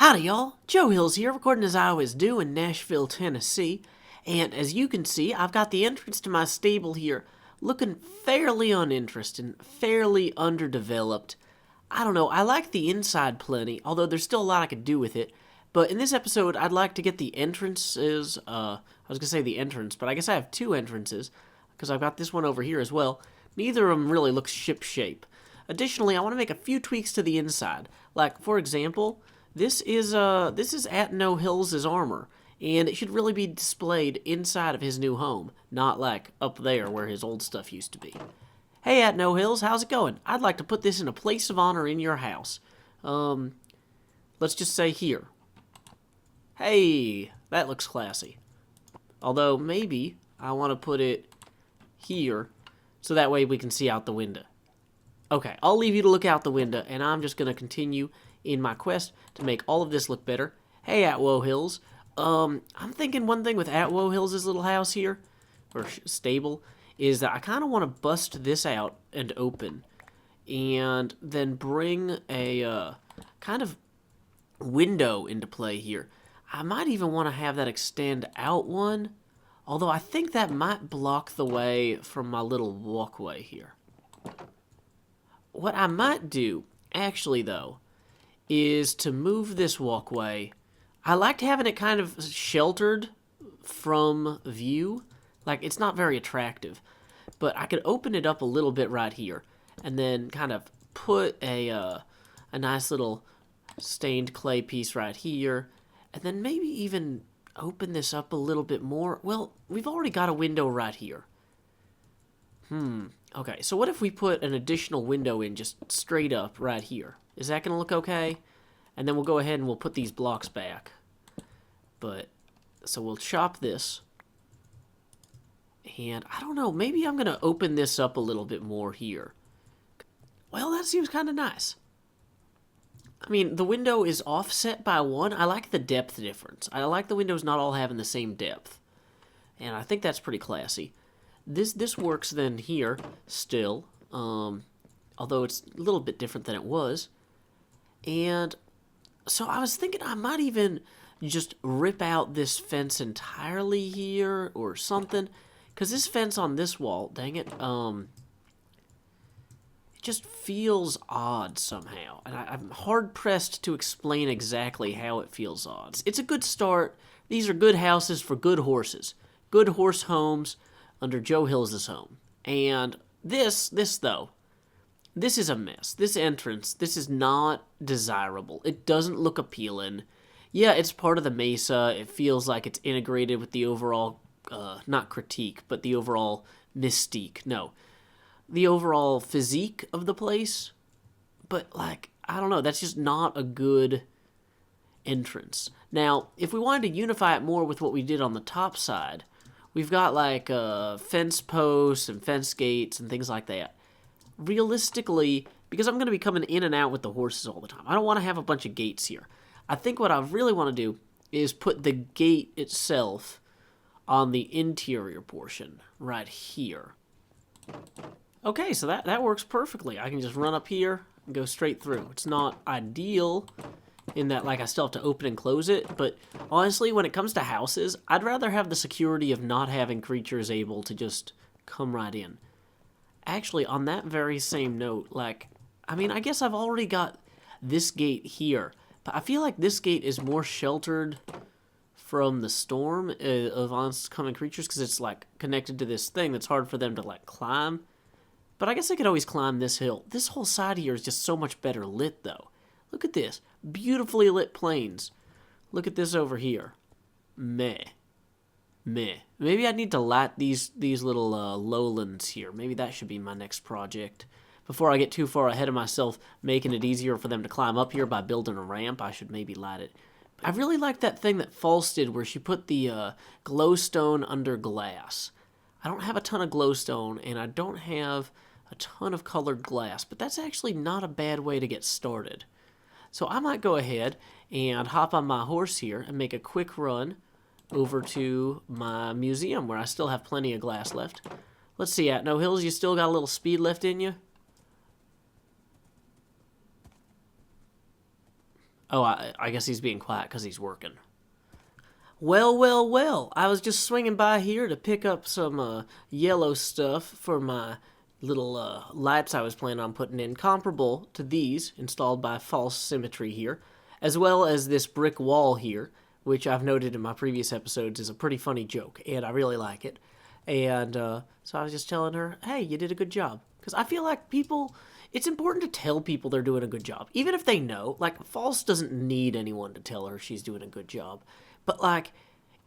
Howdy y'all, Joe Hills here, recording as I always do in Nashville, Tennessee. And as you can see, I've got the entrance to my stable here looking fairly uninteresting, fairly underdeveloped. I don't know, I like the inside plenty, although there's still a lot I could do with it. But in this episode, I'd like to get the entrances, I was going to say the entrance, but I guess I have two entrances, because I've got this one over here as well. Neither of them really looks ship-shape. Additionally, I want to make a few tweaks to the inside. Like, for example, this is at No Hills' armor, and it should really be displayed inside of his new home, not like up there where his old stuff used to be. Hey, at No Hills, how's it going? I'd like to put this in a place of honor in your house. Let's just say here. Hey, that looks classy. Although, maybe I want to put it here, so that way we can see out the window. Okay, I'll leave you to look out the window, and I'm just going to continue in my quest to make all of this look better. Hey, Atwo Hills. I'm thinking one thing with Atwo Hills' little house here, or stable, is that I kind of want to bust this out and open, and then bring a kind of window into play here. I might even want to have that extend out one, although I think that might block the way from my little walkway here. What I might do, actually, though, is to move this walkway. I liked having it kind of sheltered from view. Like, it's not very attractive. But I could open it up a little bit right here, and then kind of put a nice little stained clay piece right here, and then maybe even open this up a little bit more. Well, we've already got a window right here. Okay, so what if we put an additional window in just straight up right here? Is that going to look okay? And then we'll go ahead and we'll put these blocks back. So we'll chop this. And I don't know, maybe I'm going to open this up a little bit more here. Well, that seems kind of nice. I mean, the window is offset by one. I like the depth difference. I like the windows not all having the same depth. And I think that's pretty classy. This works then here still, although it's a little bit different than it was. And so I was thinking I might even just rip out this fence entirely here or something, because this fence on this wall, dang it, it just feels odd somehow, and I'm hard-pressed to explain exactly how it feels odd. It's a good start. These are good houses for good horses. Good horse homes under Joe Hills' home. And this though, this is a mess. This entrance, this is not desirable. It doesn't look appealing. Yeah, it's part of the mesa. It feels like it's integrated with the overall, not critique, but the overall mystique. No, the overall physique of the place. But, like, I don't know, that's just not a good entrance. Now, if we wanted to unify it more with what we did on the top side, we've got, like, fence posts and fence gates and things like that. Realistically, because I'm going to be coming in and out with the horses all the time, I don't want to have a bunch of gates here. I think what I really want to do is put the gate itself on the interior portion right here. Okay, so that works perfectly. I can just run up here and go straight through. It's not ideal in that, like, I still have to open and close it, but honestly, when it comes to houses, I'd rather have the security of not having creatures able to just come right in. Actually, on that very same note, like, I mean, I guess I've already got this gate here, but I feel like this gate is more sheltered from the storm of oncoming creatures, because it's, like, connected to this thing that's hard for them to, like, climb. But I guess I could always climb this hill. This whole side here is just so much better lit, though. Look at this. Beautifully lit plains. Look at this over here. Meh. Maybe I need to light these little lowlands here. Maybe that should be my next project. Before I get too far ahead of myself, making it easier for them to climb up here by building a ramp, I should maybe light it. I really like that thing that False did where she put the glowstone under glass. I don't have a ton of glowstone, and I don't have a ton of colored glass, but that's actually not a bad way to get started. So I might go ahead and hop on my horse here and make a quick run over to my museum where I still have plenty of glass left. Let's see, at No Hills, you still got a little speed left in you? Oh, I guess he's being quiet because he's working. Well, well, well, I was just swinging by here to pick up some yellow stuff for my little lights I was planning on putting in, comparable to these installed by False Symmetry here, as well as this brick wall here, which I've noted in my previous episodes is a pretty funny joke, and I really like it. And so I was just telling her, hey, you did a good job. Because I feel like people, it's important to tell people they're doing a good job. Even if they know, like, False doesn't need anyone to tell her she's doing a good job. But, like,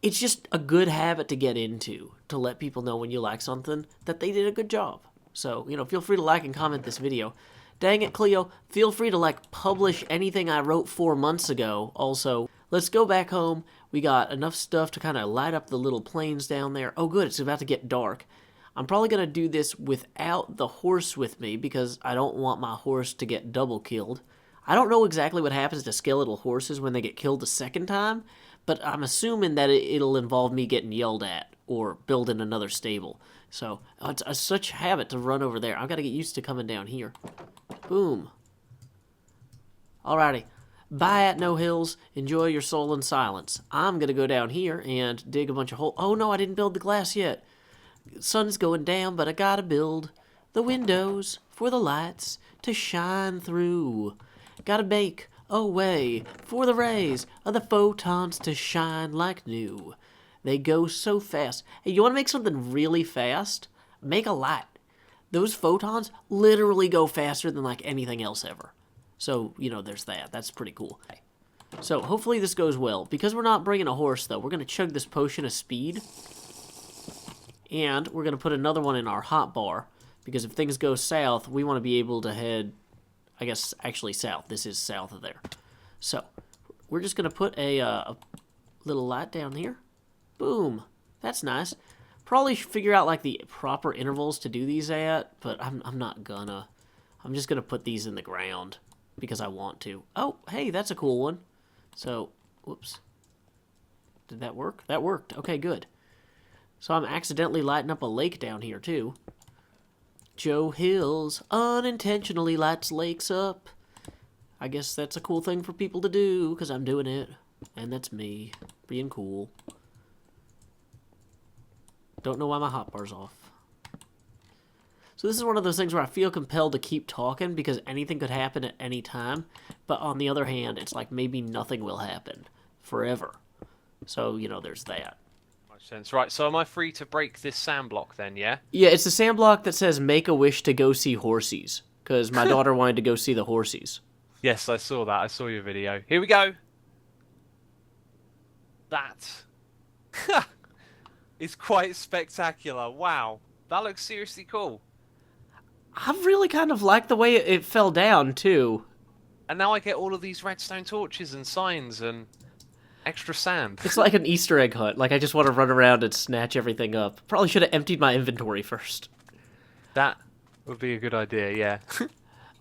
it's just a good habit to get into, to let people know when you like something that they did a good job. So, feel free to like and comment this video. Dang it, Cleo, feel free to, like, publish anything I wrote 4 months ago. Also, let's go back home. We got enough stuff to kind of light up the little plains down there. Oh, good, it's about to get dark. I'm probably going to do this without the horse with me because I don't want my horse to get double killed. I don't know exactly what happens to skeletal horses when they get killed a second time, but I'm assuming that it'll involve me getting yelled at or building another stable. So it's such a habit to run over there. I've got to get used to coming down here. Boom. Alrighty. Bye at No Hills. Enjoy your soul in silence. I'm going to go down here and dig a bunch of holes. Oh no, I didn't build the glass yet. Sun's going down, but I gotta build the windows for the lights to shine through. Gotta bake a way for the rays of the photons to shine like new. They go so fast. Hey, you want to make something really fast? Make a light. Those photons literally go faster than like anything else ever. So, there's that. That's pretty cool. So, hopefully this goes well. Because we're not bringing a horse, though, we're going to chug this potion of speed. And we're going to put another one in our hot bar, because if things go south, we want to be able to head, I guess, actually south. This is south of there. So, we're just going to put a little light down here. Boom. That's nice. Probably should figure out, like, the proper intervals to do these at, but I'm not gonna. I'm just going to put these in the ground, because I want to. Oh, hey, that's a cool one. So, whoops. Did that work? That worked. Okay, good. So I'm accidentally lighting up a lake down here, too. Joe Hills unintentionally lights lakes up. I guess that's a cool thing for people to do, because I'm doing it. And that's me, being cool. Don't know why my hotbar's off. So this is one of those things where I feel compelled to keep talking, because anything could happen at any time. But on the other hand, it's like maybe nothing will happen forever. So, there's that. Sense. Right, so am I free to break this sand block then, yeah? Yeah, it's the sand block that says make a wish to go see horsies, because my daughter wanted to go see the horsies. Yes, I saw that. I saw your video. Here we go. That is quite spectacular. Wow. That looks seriously cool. I really kind of like the way it fell down, too. And now I get all of these redstone torches and signs and extra sand. It's like an Easter egg hunt. Like, I just want to run around and snatch everything up. Probably should have emptied my inventory first. That would be a good idea, yeah.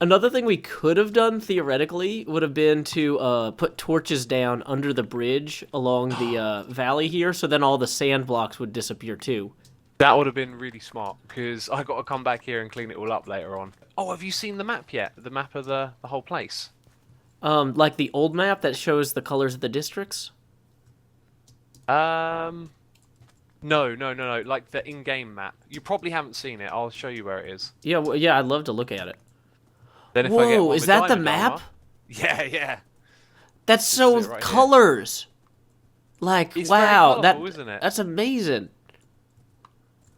Another thing we could have done, theoretically, would have been to put torches down under the bridge along the valley here, so then all the sand blocks would disappear, too. That would have been really smart, because I got to come back here and clean it all up later on. Oh, have you seen the map yet? The map of the whole place? Like the old map that shows the colors of the districts? No. Like the in-game map. You probably haven't seen it. I'll show you where it is. Yeah, well, yeah, I'd love to look at it. Then if Whoa, I get one is with that the diamond map? armor, yeah. That's so Right colors. Like, it's wow, very colourful, isn't it? That's amazing.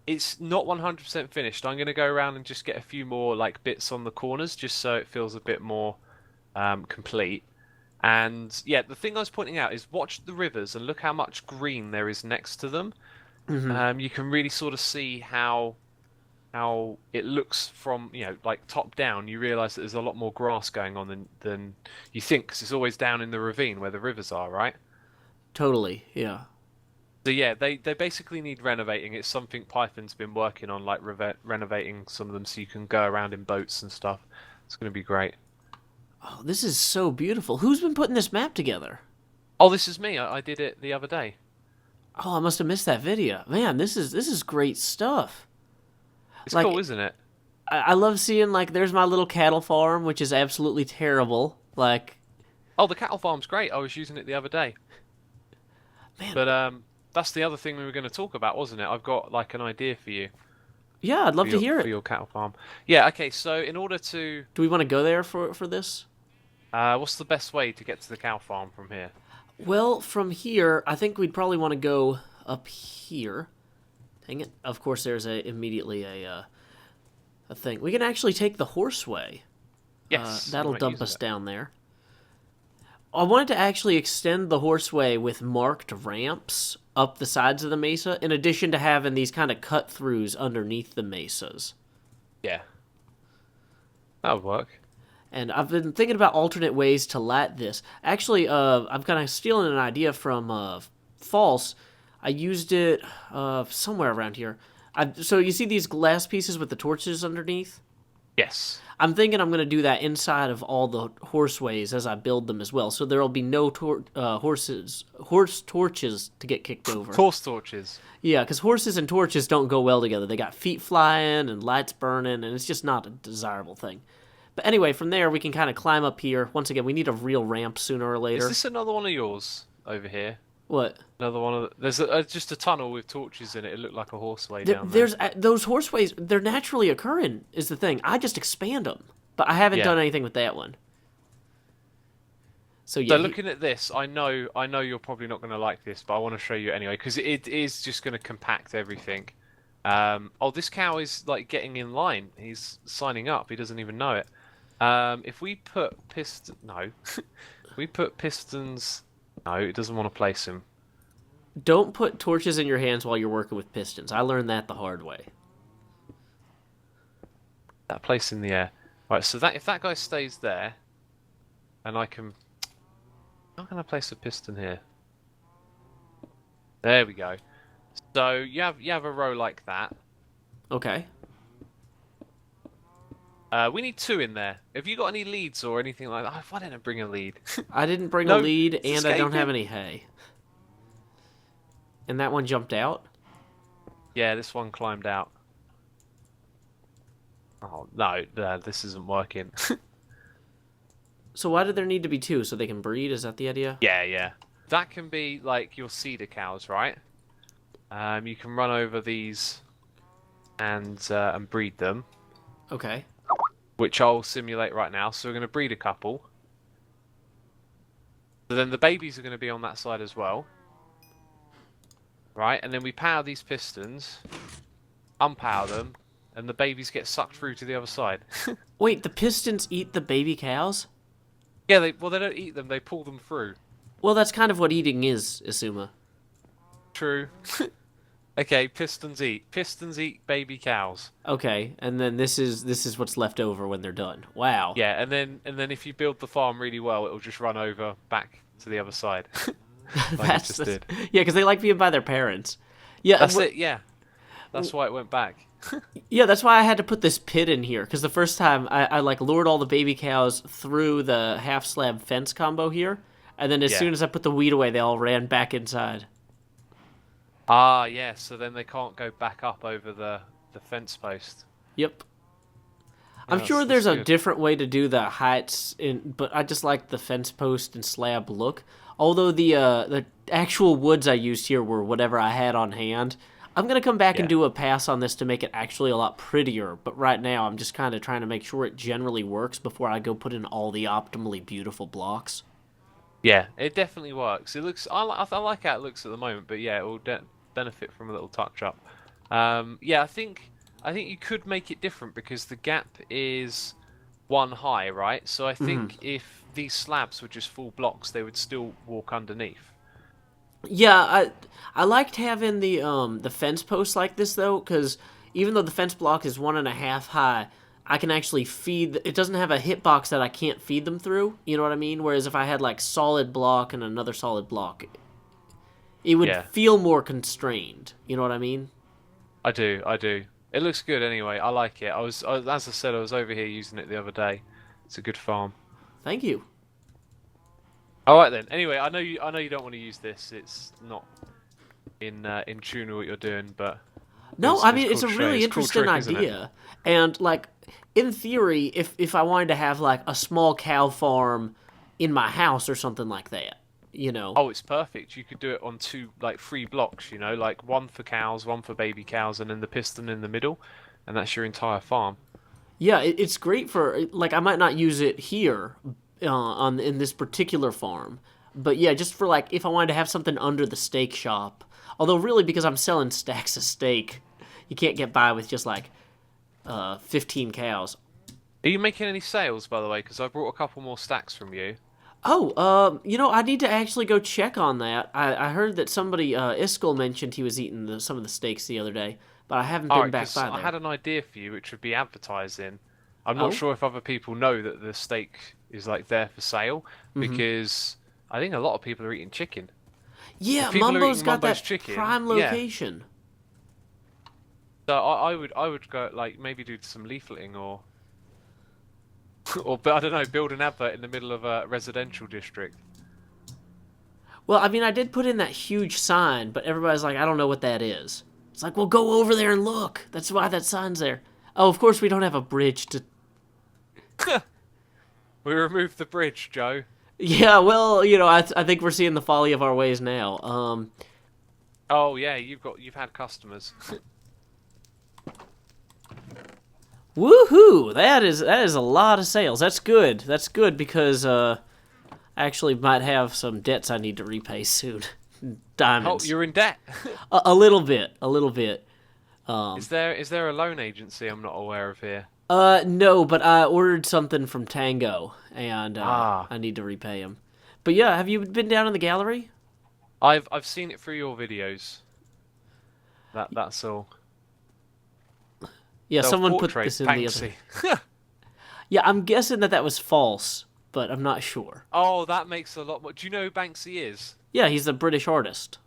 It's not 100% finished. I'm going to go around and just get a few more like bits on the corners, just so it feels a bit more complete. And yeah, the thing I was pointing out is watch the rivers and look how much green there is next to them. Mm-hmm. You can really sort of see how it looks from, like top down. You realise that there's a lot more grass going on than you think, because it's always down in the ravine where the rivers are, right? Totally, yeah. So yeah, they basically need renovating. It's something Python's been working on, like renovating some of them so you can go around in boats and stuff. It's going to be great. Oh, this is so beautiful. Who's been putting this map together? Oh, this is me. I did it the other day. Oh, I must have missed that video. Man, this is great stuff. It's cool, isn't it? I love seeing, like, there's my little cattle farm, which is absolutely terrible. Like, Oh, the cattle farm's great. I was using it the other day. Man, But that's the other thing we were going to talk about, wasn't it? I've got like an idea for you yeah, I'd love to hear for it. your cattle farm. Yeah. Okay. So in order to, Do we want to go there for this? what's the best way to get to the cow farm from here? Well, from here, I think we'd probably want to go up here. Dang it! Of course, there's immediately a thing. We can actually take the horseway. Yes. I That'll might dump use us it. down there. I wanted to actually extend the horseway with marked ramps up the sides of the mesa, in addition to having these kind of cut throughs underneath the mesas. Yeah. That would work. And I've been thinking about alternate ways to light this. Actually, I'm kind of stealing an idea from False. I used it somewhere around here. So you see these glass pieces with the torches underneath? Yes. I'm thinking I'm going to do that inside of all the horseways as I build them as well. So there will be no horse torches to get kicked over. Horse torches. Yeah, because horses and torches don't go well together. They got feet flying and lights burning, and it's just not a desirable thing. But anyway, from there, we can kind of climb up here. Once again, we need a real ramp sooner or later. Is this another one of yours over here? What? Another one of there's just a tunnel with torches in it. It looked like a horseway down there. There's those horseways. They're naturally occurring, is the thing. I just expand them, but I haven't Yeah. done anything with that one. So yeah, So looking at this, I know you're probably not going to like this, but I want to show you anyway because it is just going to compact everything. Oh, this cow is like getting in line. He's signing up. He doesn't even know it. If we put we put pistons. No, it doesn't want to place him. don't put torches in your hands while you're working with pistons. I learned that the hard way. That place in the air. Right. So that if that guy stays there, and I can. How can I place a piston here? There we go. So you have a row like that. Okay. We need two in there. Have you got any leads or anything like that? Oh, why didn't I bring a lead? I didn't bring No, a lead, it's and I don't have escaping. any hay. And that one jumped out. Yeah, this one climbed out. Oh no, this isn't working. So why did there need to be two? So they can breed? Is that the idea? Yeah. That can be like your cedar cows, right? You can run over these and breed them, Okay. which I'll simulate right now. So we're going to breed a couple. So then the babies are going to be on that side as well. Right, and then we power these pistons, unpower them, and the babies get sucked through to the other side. Wait, the pistons eat the baby cows? Yeah, they don't eat them, they pull them through. Well, that's kind of what eating is, Xisuma. True. Okay, pistons eat. Pistons eat baby cows. Okay, and then this is what's left over when they're done. Wow. Yeah, and then if you build the farm really well, it'll just run over back to the other side. Like it just did. Yeah, because they like being by their parents. Yeah, That's it, yeah. That's why it went back. Yeah, that's why I had to put this pit in here. Because the first time I like lured all the baby cows through the half slab fence combo here, and then as Yeah. soon as I put the weed away, they all ran back inside. Ah, yeah, so then they can't go back up over the fence post. Yep. I'm that's- sure that's there's a good. different way to do the heights, but I just like the fence post and slab look. Although the actual woods I used here were whatever I had on hand. I'm gonna come back and Yeah. do a pass on this to make it actually a lot prettier. But right now, I'm just kind of trying to make sure it generally works before I go put in all the optimally beautiful blocks. Yeah, it definitely works. It looks. I like how it looks at the moment, but yeah, it will benefit from a little touch up. Yeah, I think you could make it different because the gap is one high, right? So I think if these slabs were just full blocks, they would still walk underneath. Yeah, I liked having the fence post like this though, because even though the fence block is 1.5 high, I can actually feed. It doesn't have a hitbox that I can't feed them through. You know what I mean? Whereas if I had like solid block and another solid block, it would Yeah. feel more constrained. You know what I mean? I do. It looks good anyway. I like it. As I said, I was over here using it the other day. It's a good farm. Thank you. All right then. Anyway, I know you don't want to use this. It's not in tune with what you're doing, but No, it's I mean cool it's a to show. really It's a cool interesting trick, isn't it? idea, and like in theory, if I wanted to have like a small cow farm in my house or something like that. You know. Oh, it's perfect. You could do it on two, like 3 blocks, like one for cows, one for baby cows, and then the piston in the middle, and that's your entire farm. Yeah, it's great for like I might not use it here on in this particular farm, but yeah, just for like if I wanted to have something under the steak shop. Although really, because I'm selling stacks of steak, you can't get by with just like 15 cows. Are you making any sales, by the way? Because I brought a couple more stacks from you. Oh, I need to actually go check on that. I heard that somebody, Iskall mentioned he was eating some of the steaks the other day, but I haven't All been right, back because by I there. had an idea for you, which would be advertising. I'm not Oh? sure if other people know that the steak is like there for sale, because I think a lot of people are eating chicken. If Yeah, people are Mumbo's eating got Mumbo's that chicken, prime yeah. location. So I would go like maybe do some leafleting but I don't know, build an advert in the middle of a residential district. Well, I mean, I did put in that huge sign, but everybody's like, I don't know what that is. It's like, well, go over there and look. That's why that sign's there. Oh, of course we don't have a bridge to. We removed the bridge, Joe. Yeah, well, I think we're seeing the folly of our ways now. Oh yeah, you've had customers. Woohoo! That is a lot of sales. That's good. That's good because I actually might have some debts I need to repay soon. Oh, Diamonds. you're in debt. A little bit. A little bit. Is there a loan agency I'm not aware of here? No, but I ordered something from Tango, and Ah, I need to repay him. But yeah, have you been down in the gallery? I've seen it through your videos. That's all. Yeah, someone put Self-portrait, this in the other. Banksy. Yeah, I'm guessing that was false, but I'm not sure. Oh, that makes a lot more. Do you know who Banksy is? Yeah, he's a British artist.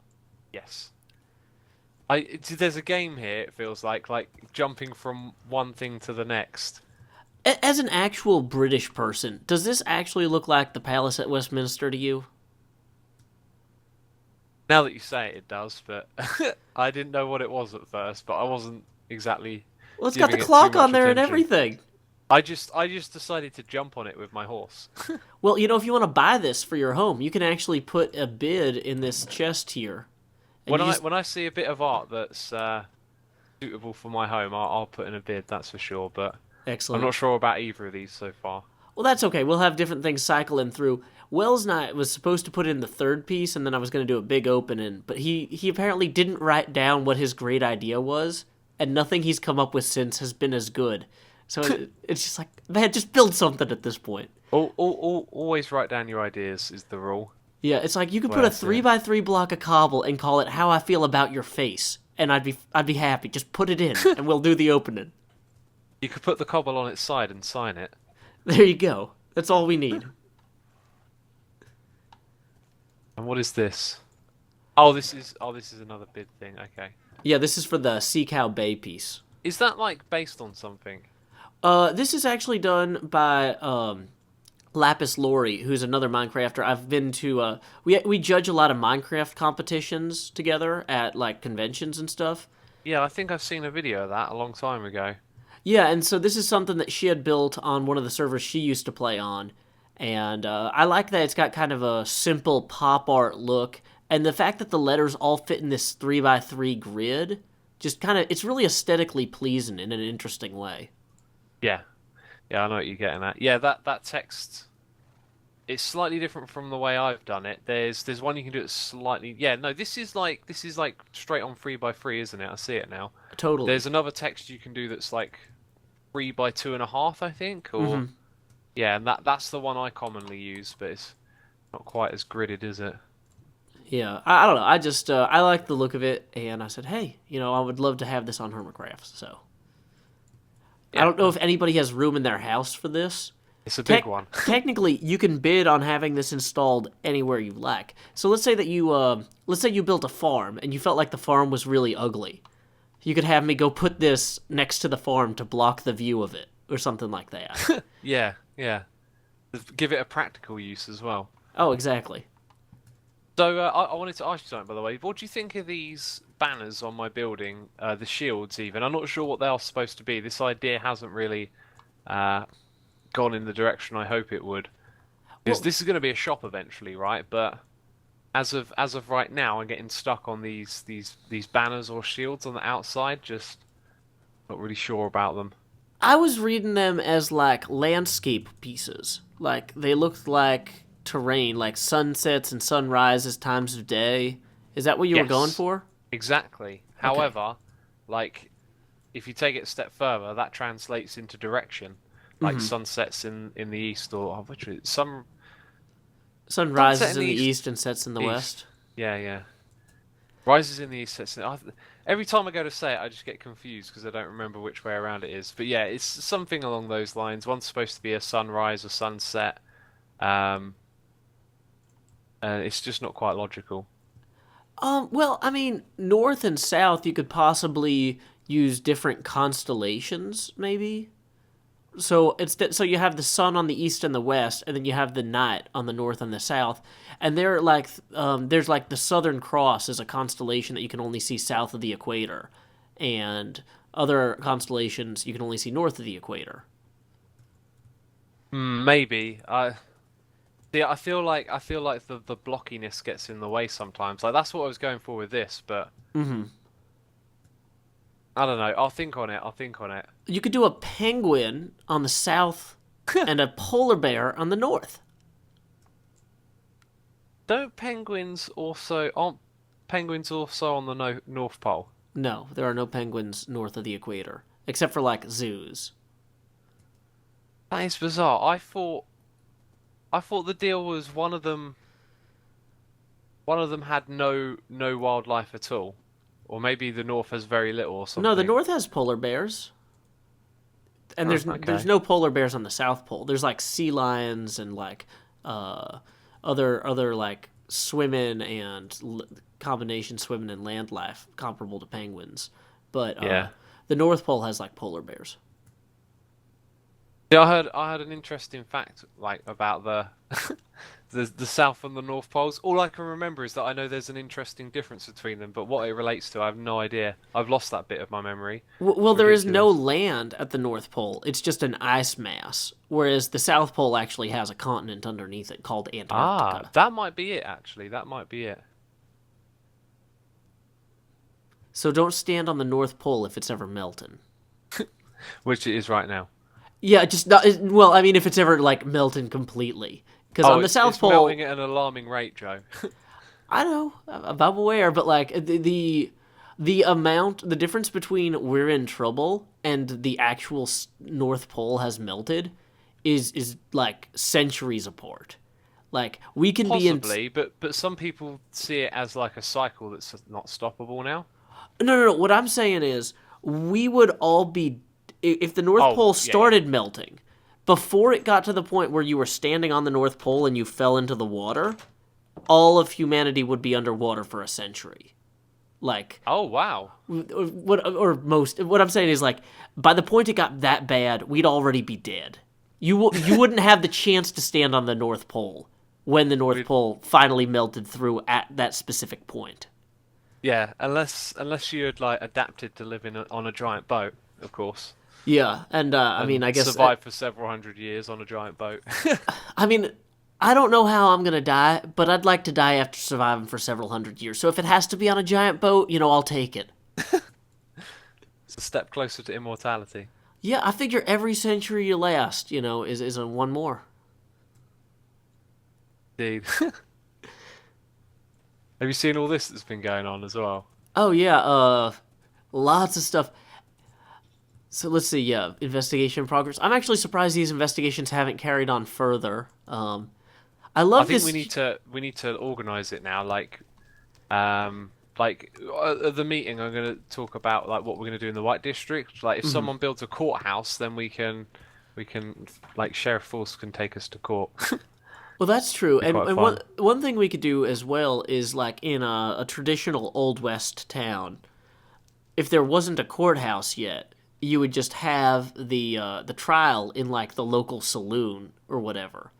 Yes. There's a game here. It feels like jumping from one thing to the next. As an actual British person, does this actually look like the palace at Westminster to you? Now that you say it, it does. But I didn't know what it was at first. But I wasn't exactly Well, it's got the giving it too clock much on there and attention. everything. I just decided to jump on it with my horse. Well, if you want to buy this for your home, you can actually put a bid in this chest here. And When you I just, when I see a bit of art that's suitable for my home, I'll put in a bid. That's for sure. But I'm excellent. not sure about either of these so far. Well, that's okay. We'll have different things cycling through. Wells and I was supposed to put in the third piece, and then I was going to do a big opening, but he apparently didn't write down what his great idea was, and nothing he's come up with since has been as good. So it's just like, man, just build something at this point. Always write down your ideas is the rule. Yeah, it's like you could Well, put a that's it. 3x3 block of cobble and call it "How I Feel About Your Face," and I'd be happy. Just put it in, and we'll do the opening. You could put the cobble on its side and sign it. There you go. That's all we need. And what is this? Oh, this is another bid thing. Okay. Yeah, this is for the Sea Cow Bay piece. Is that like based on something? This is actually done by Lapis Lori, who's another Minecrafter. I've been to we judge a lot of Minecraft competitions together at like conventions and stuff. Yeah, I think I've seen a video of that a long time ago. Yeah, and so this is something that she had built on one of the servers she used to play on, and I like that it's got kind of a simple pop art look, and the fact that the letters all fit in this 3x3 grid, just kind of it's really aesthetically pleasing in an interesting way. Yeah. Yeah, I know what you're getting at. Yeah, that text it's slightly different from the way I've done it. There's one you can do it slightly. Yeah, no, this is like straight on 3x3, isn't it? I see it now. Totally. There's another text you can do that's like 3x2.5, I think, or yeah, and that's the one I commonly use, but it's not quite as gridded, is it? Yeah, I don't know. I just I like the look of it, and I said, hey, I would love to have this on Hermitcraft. So I Yeah, don't know if anybody has room in their house for this. it's a big one. Technically, you can bid on having this installed anywhere you like. So let's say that let's say you built a farm and you felt like the farm was really ugly. You could have me go put this next to the farm to block the view of it, or something like that. Yeah, yeah. Give it a practical use as well. Oh, exactly. So I wanted to ask you something, by the way. What do you think of these banners on my building? The shields, even. I'm not sure what they are supposed to be. This idea hasn't really gone in the direction I hope it would. Because Well, this is going to be a shop eventually, right? But as of right now, I'm getting stuck on these banners or shields on the outside. Just not really sure about them. I was reading them as like landscape pieces. Like they looked like terrain, like sunsets and sunrises, times of day. Is that what you were going Yes, for? exactly. Okay. However, like if you take it a step further, that translates into direction, like Mm-hmm. sunsets in the east or which is Sun sunset rises in the in the east. east and sets in the East. west. Yeah, yeah. Rises in the east, sets in. Every time I go to say it, I just get confused because I don't remember which way around it is. But yeah, it's something along those lines. One's supposed to be a sunrise or sunset. Um, and it's just not quite logical. Well, I mean, north and south, you could possibly use different constellations, maybe. So so you have the sun on the east and the west, and then you have the night on the north and the south, and they're like there's like the Southern Cross is a constellation that you can only see south of the equator, and other constellations you can only see north of the equator. Maybe. Yeah, I feel like the blockiness gets in the way sometimes. Like that's what I was going for with this, but Hmm. I don't know. I'll think on it. I'll think on it. You could do a penguin on the south and a polar bear on the north. Don't penguins also aren't penguins also on the North Pole? No, there are no penguins north of the equator, except for like zoos. That is bizarre. I thought the deal was one of them had no wildlife at all, or maybe the North has very little or No, the something. north has polar bears, and Oh, there's okay. no polar bears on the South Pole. There's like sea lions and like uh, other like swimming and combination swimming and land life comparable to penguins, but Yeah. the North Pole has like polar bears. Yeah, I heard an interesting fact like about the the South and the North Poles. All I can remember is that I know there's an interesting difference between them, but what it relates to, I have no idea. I've lost that bit of my memory. Well, there is no Ridiculous. land at the North Pole. It's just an ice mass, whereas the South Pole actually has a continent underneath it called Ah, Antarctica. that might be it actually. That might be it. So don't stand on the North Pole if it's ever melting. Which it is right now. Yeah, just not. Well, I mean, if it's ever like melting completely, because Oh, on the it's South it's melting Pole, at an alarming rate, Joe. I know I'm aware, but like the amount, the difference between we're in trouble and the actual North Pole has melted is like centuries apart. Like we can be in. Possibly, but some people see it as like a cycle that's not stoppable now. No. What I'm saying is, we would all be if the North Oh, Pole yeah, yeah. started melting before it got to the point where you were standing on the North Pole and you fell into the water. All of humanity would be underwater for a century. Like Oh, wow. what or most what I'm saying is like by the point it got that bad, we'd already be dead. You wouldn't have the chance to stand on the North Pole when the North We Pole finally melted through at that specific point. Yeah, unless you had like adapted to living on a giant boat, of course, Yeah, and I mean, and I guess survived for several hundred years on a giant boat. I mean, I don't know how I'm gonna die, but I'd like to die after surviving for several hundred years. So if it has to be on a giant boat, I'll take it. It's a step closer to immortality. Yeah, I figure every century you last, is a one more. Indeed. Have you seen all this that's been going on as well? Oh yeah, lots of stuff. So let's see, yeah, investigation progress. I'm actually surprised these investigations haven't carried on further. I I love think this. we need to organize it now. Like at the meeting, I'm going to talk about like what we're going to do in the White District. Like if Mhm. someone builds a courthouse, then we can like Sheriff Force can take us to court. Well, that's true. Be And, quite and fun. one thing we could do as well is like in a traditional Old West town, if there wasn't a courthouse yet, you would just have the trial in like the local saloon or whatever.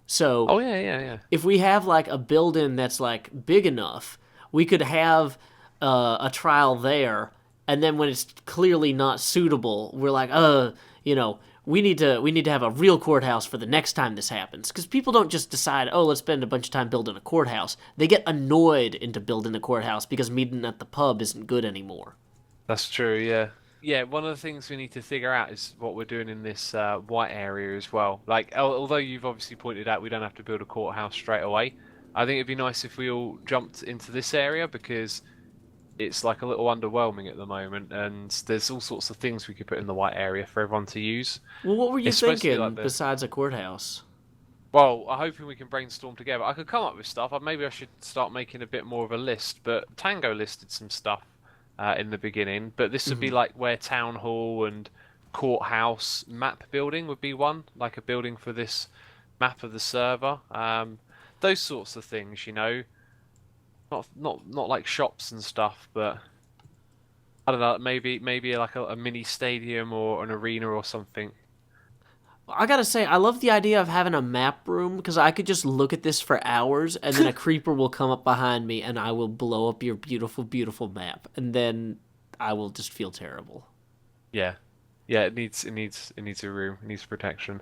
So Oh yeah, yeah, yeah. if we have like a building that's like big enough, we could have a trial there, and then when it's clearly not suitable, we're like, you know, We need to have a real courthouse for the next time this happens, because people don't just decide, oh, let's spend a bunch of time building a courthouse. They get annoyed into building a courthouse because meeting at the pub isn't good anymore. That's true, yeah. Yeah, one of the things we need to figure out is what we're doing in this white area as well. Like, although you've obviously pointed out we don't have to build a courthouse straight away, I think it'd be nice if we all jumped into this area because it's like a little underwhelming at the moment, and there's all sorts of things we could put in the white area for everyone to use. Well, what were you It's supposed to be thinking like the besides a courthouse? Well, I'm hoping we can brainstorm together. I could come up with stuff. Maybe I should start making a bit more of a list. But Tango listed some stuff in the beginning. But this would be like where town hall and courthouse map building would be one, like a building for this map of the server. Those sorts of things, you know. Not like shops and stuff, but I don't know. Maybe like a mini stadium or an arena or something. I gotta say, I love the idea of having a map room because I could just look at this for hours and then a creeper will come up behind me and I will blow up your beautiful, beautiful map. And then I will just feel terrible. Yeah, yeah. It needs a room. It needs protection.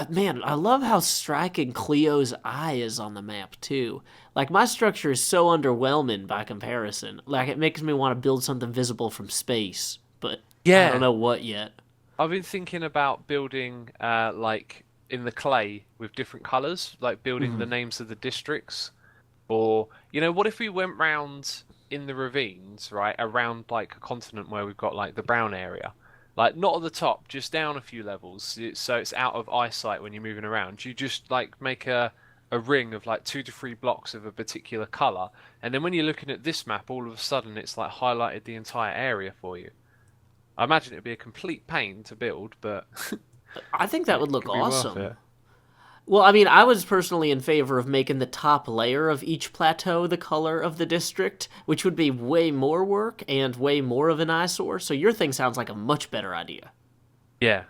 Man, I love how striking Cleo's eye is on the map, too. Like, my structure is so underwhelming by comparison. Like, it makes me want to build something visible from space, but I don't Yeah. know what yet. I've been thinking about building like in the clay with different colours, like building the names of the districts. Or, what if we went round in the ravines, right, around like a continent where we've got like the brown area? Like not at the top, just down a few levels, so it's out of eyesight when you're moving around. You just like make a ring of like 2 to 3 blocks of a particular colour, and then when you're looking at this map, all of a sudden it's like highlighted the entire area for you. I imagine it'd be a complete pain to build, but I think that would it look could be worth awesome. it. Well, I mean, I was personally in favor of making the top layer of each plateau the color of the district, which would be way more work and way more of an eyesore, so your thing sounds like a much better idea. Yeah.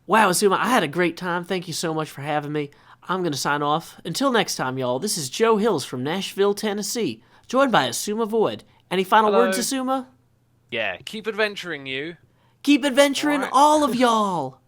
Wow, Asuma, I had a great time. Thank you so much for having me. I'm going to sign off. Until next time, y'all, this is Joe Hills from Nashville, Tennessee, joined by Asuma Void. Any final words, Hello. Asuma? Yeah. Keep adventuring, you. Keep All adventuring, right. all of y'all!